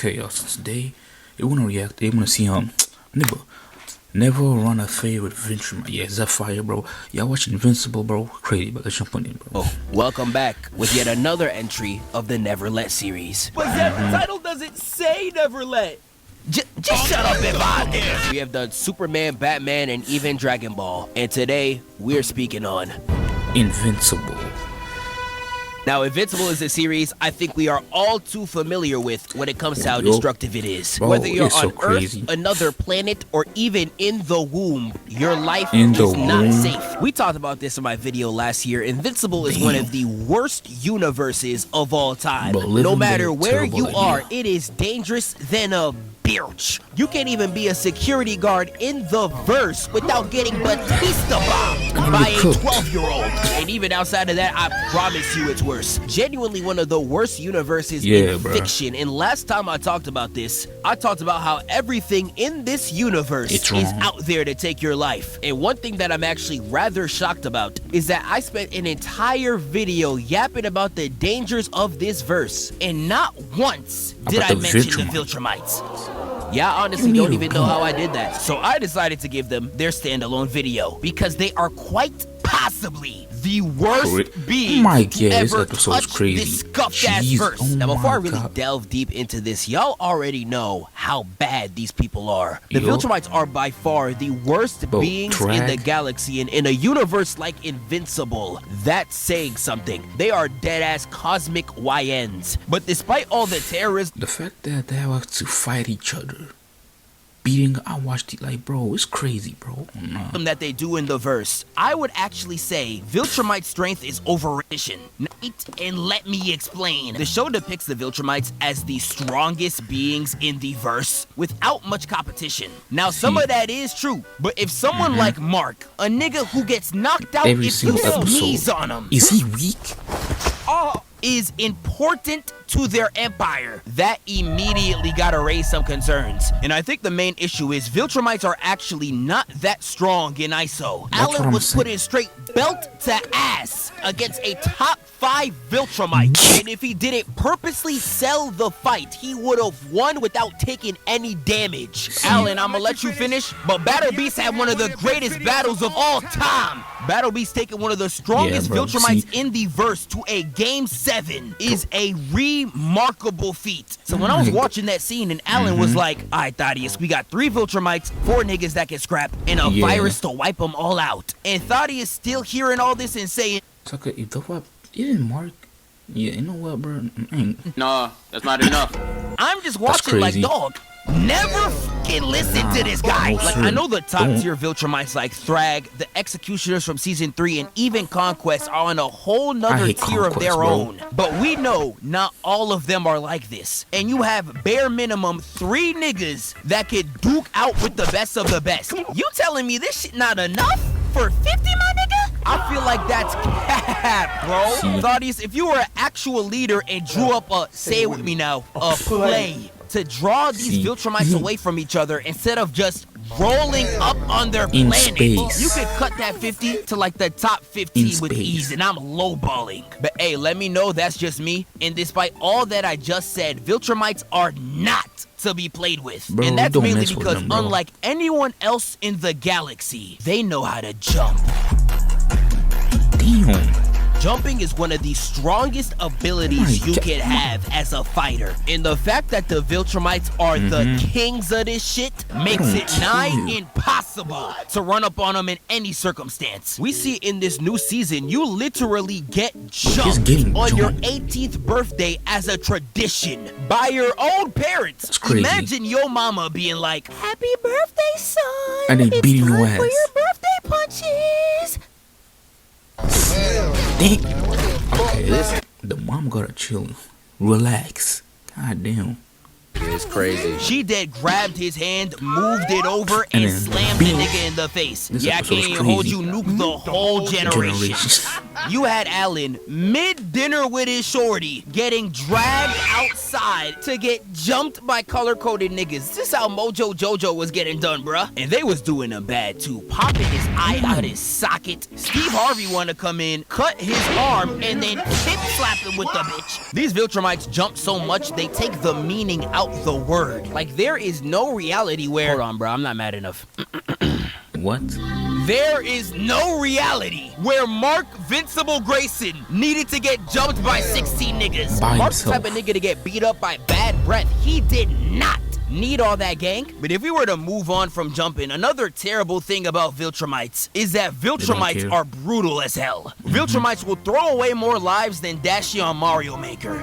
Okay, y'all. So today they wanna react. They wanna see never run a fade with viltrumite. Yeah, is that fire, bro? Y'all watching Invincible, bro? Crazy, but let's jump on in, bro. Oh, welcome back with yet another entry of the Never Let series. But that title doesn't say Never Let. Just shut up and vibe. We have done Superman, Batman, and even Dragon Ball. And today, we're speaking on Invincible. Now, Invincible is a series I think we are all too familiar with when it comes to how destructive it is. Bro, whether you're on so crazy. Earth, another planet, or even in the womb, your life is not safe. We talked about this in my video last year. Invincible is one of the worst universes of all time. No matter where you are, it is dangerous than a bitch. You can't even be a security guard in the verse without getting Batista bombed by a 12-year-old. And even outside of that, I promise you it's worse. Genuinely one of the worst universes in fiction. And last time I talked about this, I talked about how everything in this universe is out there to take your life. And one thing that I'm actually rather shocked about is that I spent an entire video yapping about the dangers of this verse. And not once did I mention the viltrumites. Yeah, I honestly don't even know how I did that. So I decided to give them their standalone video because they are quite possibly the worst beings to ever touch this scuffed-ass verse. Now, before I really delve deep into this, y'all already know how bad these people are. The viltrumites are by far the worst beings in the galaxy, and in a universe like Invincible, that's saying something. They are dead-ass cosmic YNs. But despite all the terrorism, the fact that they have to fight each other, I watched it like, bro, it's crazy, bro. That they do in the verse, I would actually say viltrumite's strength is overrated. And let me explain. The show depicts the viltrumites as the strongest beings in the verse without much competition. Now, some of that is true, but if someone like Mark, a nigga who gets knocked out if you sneeze on him, is he weak? Is important to their empire, that immediately gotta raise some concerns. And I think the main issue is viltrumites are actually not that strong in ISO. Alan was put in straight belt to ass against a top 5 viltrumite, and if he didn't purposely sell the fight, he would have won without taking any damage. Alan, I'ma let you finish, but Battle Beast had one of the greatest battles of all time. Battle Beast taking one of the strongest viltrumites in the verse to a game 7 is a remarkable feat. So when I was watching that scene and Alan was like, alright Thaddeus, we got 3 viltrumites, 4 niggas that can scrap, and a virus to wipe them all out. And Thaddeus still hearing all this and saying, Tucker, you know what? Isn't Mark? Yeah, you know what, bro? No, that's not enough. I'm just watching like, dog, never fucking listen to this guy. Like, I know the top tier viltrumites like Thrag, the Executioners from Season 3, and even Conquest are on a whole nother tier of their own. But we know not all of them are like this. And you have bare minimum 3 niggas that could duke out with the best of the best. You telling me this shit not enough? For 50, my nigga? I feel like that's cap, bro. Thaddeus, if you were an actual leader and drew up a, say it with me now, a play to draw these viltrumites away from each other instead of just rolling up on their planet, you could cut that 50 to like the top 15 with ease, and I'm lowballing. But hey, let me know that's just me. And despite all that I just said, viltrumites are not to be played with. Bro, and that's mainly because unlike anyone else in the galaxy, they know how to jump. Damn. Jumping is one of the strongest abilities you can have as a fighter. And the fact that the viltrumites are the kings of this shit makes it nigh impossible to run up on them in any circumstance. We see in this new season, you literally get jumped on your 18th birthday as a tradition by your own parents. Imagine your mama being like, happy birthday, son. And they beating your ass. For your birthday punches. Dang. Okay, the mom gotta chill, relax. God damn. It's crazy. She dead grabbed his hand, moved it over, and slammed the nigga in the face. Yeah, I can't even hold you, nuke the whole generation. You had Alan mid-dinner with his shorty getting dragged outside to get jumped by color-coded niggas. This is how Mojo Jojo was getting done, bruh. And they was doing him bad too, popping his eye out his socket. Steve Harvey wanted to come in, cut his arm, and then hip slap him with the bitch. These viltrumites jump so much they take the meaning out out the word. Like, there is no reality where... Hold on, bro. I'm not mad enough. What? There is no reality where Mark Vincible Grayson needed to get jumped by 16 niggas. Mark's the type of nigga to get beat up by bad breath. He did not need all that gank. But if we were to move on from jumping, another terrible thing about viltrumites is that viltrumites are brutal as hell. Viltrumites will throw away more lives than Dashi on Mario Maker.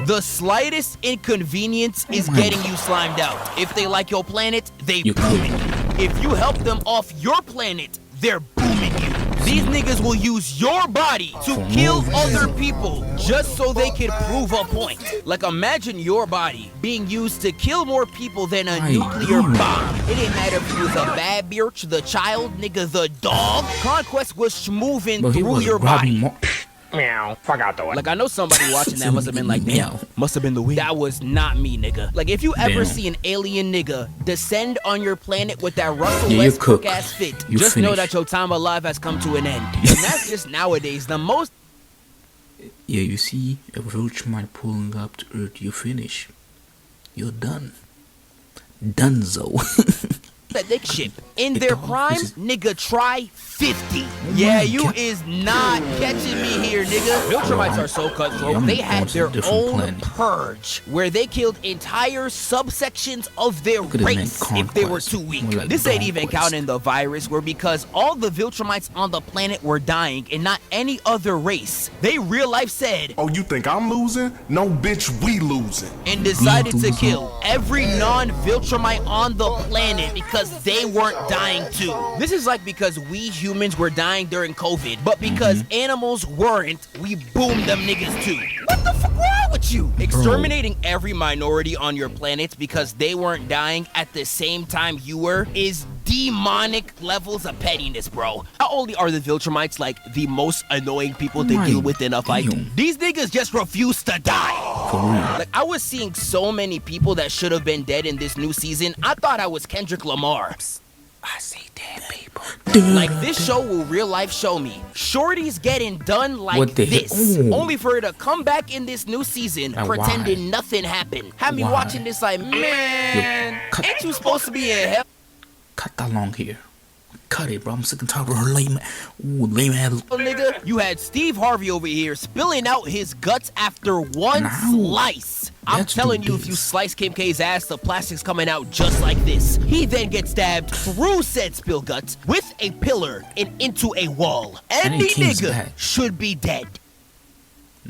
The slightest inconvenience is getting you slimed out. If they like your planet, they booming you. If you help them off your planet, they're booming you. These niggas will use your body to kill other people just so they can prove a point. Like, imagine your body being used to kill more people than a nuclear bomb. It didn't matter if you was a bad bitch, the child, nigga, the dog. Conquest was schmoovin' through your body. Meow. Fuck out the way. Like, I know somebody watching that must have been like, damn, must have been the weed. That was not me, nigga. Like, if you ever see an alien nigga descend on your planet with that Russell Westbrook ass fit, just know that your time alive has come to an end. And that's just nowadays the most... Yeah, you see a viltrumite pulling up to Earth, you finish. You're done. Donezo. That ship. In their prime, nigga, try 50. Yeah, you is not catching me here, nigga. Viltrumites are so cutthroat, they had their own purge, where they killed entire subsections of their race if they were too weak. This ain't even counting the virus, where because all the Viltrumites on the planet were dying and not any other race, they real life said, "Oh, you think I'm losing? No, bitch, we losing." And decided to kill every non-Viltrumite on the planet because they weren't dying too. This is like because we humans were dying during COVID, but because animals weren't, we boomed them niggas too. What the fuck wrong with you? Exterminating every minority on your planet because they weren't dying at the same time you were is demonic levels of pettiness, bro. Not only are the Viltrumites like the most annoying people to deal with in a fight, these niggas just refuse to die. Like, I was seeing so many people that should have been dead in this new season. I thought I was Kendrick Lamar. I see dead people. Like, this show will real life show me Shorty's getting done like this, only for her to come back in this new season pretending nothing happened. Had me watching this like, man, ain't you supposed to be in hell? Cut that long here. Cut it, bro. I'm sick and tired of her lame ass. Nigga, you had Steve Harvey over here spilling out his guts after one slice. I'm telling you, if you slice Kim K's ass, the plastic's coming out just like this. He then gets stabbed through said spill guts with a pillar and into a wall. Any nigga should be dead.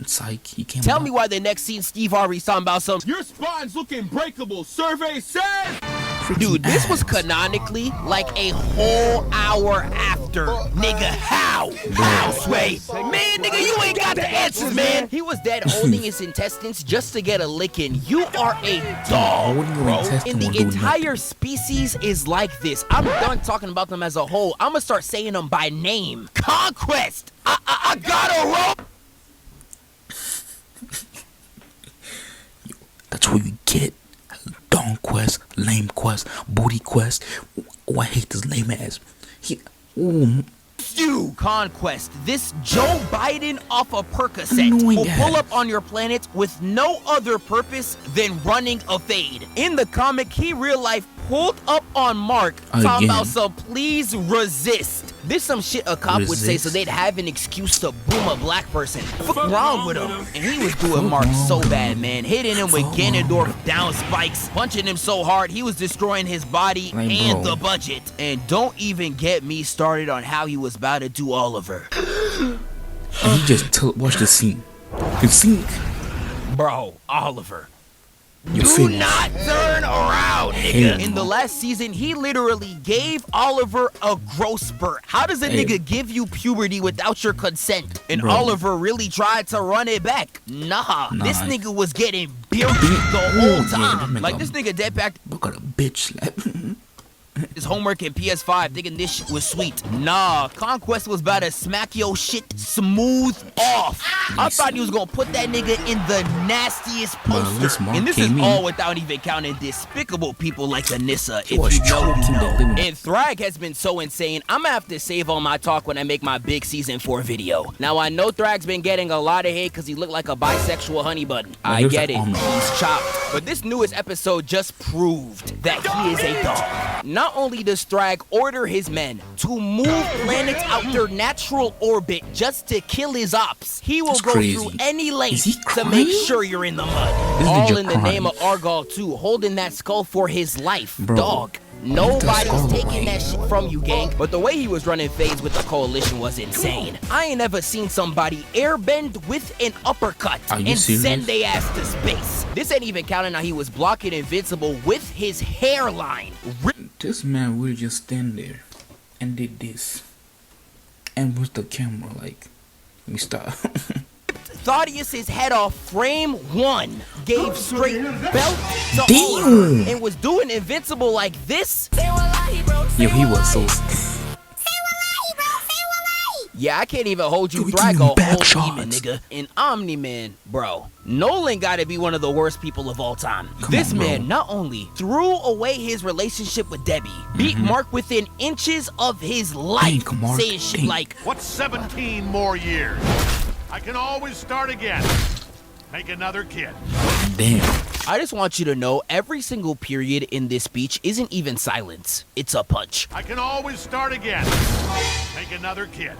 Psych, he came Tell me why the next scene Steve Harvey's talking about some "Your spine's looking breakable, survey says." Dude, this was canonically like a whole hour after. Nigga, how? How, Sway? Man, nigga, you ain't got the answers, man. He was dead holding his intestines just to get a lick in. You are a dog, bro. And the entire species is like this. I'm done talking about them as a whole. I'm gonna start saying them by name. Conquest! I got a rope! That's what you get. Don quest, lame quest, booty quest. Oh, I hate this lame ass. You, Conquest, this Joe Biden off a Percocet will pull up on your planet with no other purpose than running a fade. In the comic, he real life pulled up on Mark, talking about some please resist. This some shit a cop would say so they'd have an excuse to boom a black person. Fuck wrong with him? And he was doing Mark so bad, man. Hitting him with Ganondorf down spikes, punching him so hard he was destroying his body and the budget. And don't even get me started on how he was about to do Oliver. And he just watch the scene. The scene. Bro, Oliver. Do not turn around, nigga. In the last season, he literally gave Oliver a growth spurt. How does a nigga give you puberty without your consent? And Oliver really tried to run it back. Nah, this nigga was getting beer the whole time. Like, this nigga dead back. Look at a bitch slap. His homework in PS5 thinking this shit was sweet. Nah, Conquest was about to smack your shit smooth off. I thought he was gonna put that nigga in the nastiest poster. And this is all without even counting despicable people like Anissa, if you know, you know. And Thrag has been so insane, I'm gonna have to save all my talk when I make my big season 4 video. Now, I know Thrag's been getting a lot of hate because he looked like a bisexual honey button. I get it, he's chopped. But this newest episode just proved that he is a dog. Not only does Thrag order his men to move planets out their natural orbit just to kill his ops, he will go through any length to make sure you're in the mud. All in the name of Argal too, holding that skull for his life. Bro, dog. Nobody's taking that shit from you, gang. But the way he was running phase with the coalition was insane. I ain't ever seen somebody airbend with an uppercut and send they ass to space. This ain't even counting how he was blocking Invincible with his hairline. This man will just stand there and did this. And with the camera, like, let me stop. Thaddeus's head off frame one, gave straight belt to arm, and was doing Invincible like this. Yo, he was so. Yeah, I can't even hold you Drago whole demon, nigga. And Omni-Man, bro. Nolan gotta be one of the worst people of all time. This man not only threw away his relationship with Debbie, beat Mark within inches of his life, saying shit like, "What's 17 more years? I can always start again. Make another kid." Damn. I just want you to know every single period in this speech isn't even silence. It's a punch. "I can always start again. Make another kid."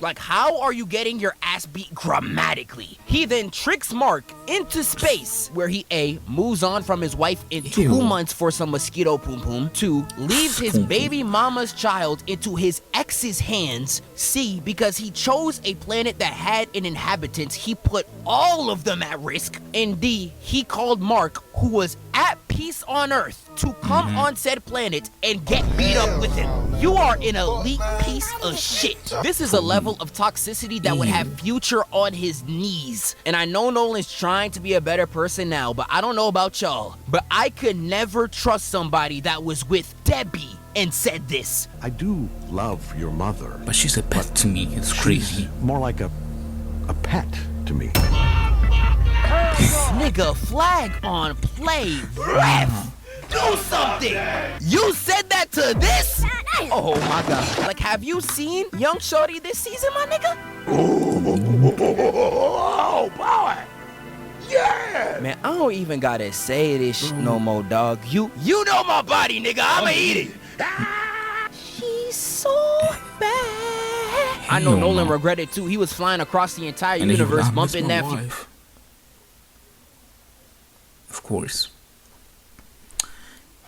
Like, how are you getting your ass beat grammatically? He then tricks Mark into space, where he A, moves on from his wife in 2 months for some mosquito poom poom, 2, leaves his baby mama's child into his ex's hands, C, because he chose a planet that had an inhabitant, he put all of them at risk, and D, he called Mark, who was at peace on Earth, to come on said planet and get beat up with him. You are an elite piece of shit. This is a level of toxicity that would have Future on his knees. And I know Nolan's trying to be a better person now, but I don't know about y'all, but I could never trust somebody that was with Debbie and said this. "I do love your mother, but she's a pet to me. It's crazy. More like a pet to me." Nigga, flag on play, ref. Do something! You said that to this? Oh my god. Like, have you seen Young Shorty this season, my nigga? Oh boy! Yeah! Man, I don't even gotta say this no more, dog. You know my body, nigga. I'ma eat it. She's so bad. I know Nolan regretted too. He was flying across the entire universe, bumping that. Of course.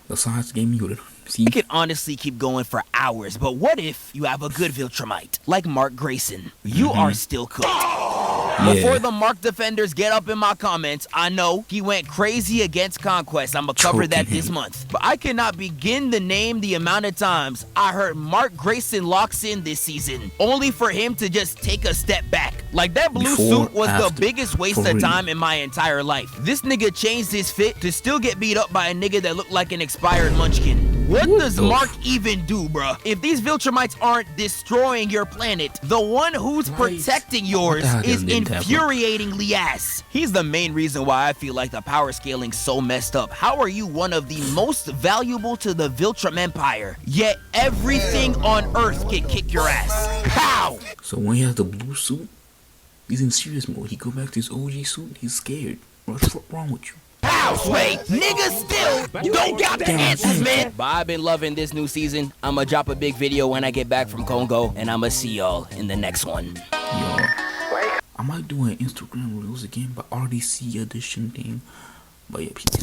The science game muted. See? I could honestly keep going for hours, but what if you have a good viltrumite, like Mark Grayson? You are still cooked. Before the Mark defenders get up in my comments, I know he went crazy against Conquest. I'm gonna cover that this month. But I cannot begin to name the amount of times I heard Mark Grayson locks in this season, only for him to just take a step back. Like, that blue suit was the biggest waste of time in my entire life. This nigga changed his fit to still get beat up by a nigga that looked like an expired munchkin. What does Mark even do, bruh? If these Viltrumites aren't destroying your planet, the one who's protecting yours is infuriatingly ass. He's the main reason why I feel like the power scaling's so messed up. How are you one of the most valuable to the Viltrum Empire, yet everything on Earth can kick your ass? How? So when he has the blue suit, he's in serious mode. He go back to his OG suit, he's scared. What's wrong with you? How, Sway? Niggas still don't got the answers, man. But I've been loving this new season. I'ma drop a big video when I get back from Congo, and I'ma see y'all in the next one. Yo, I might do an Instagram Reels again, but RDC edition thing. But yeah, peace.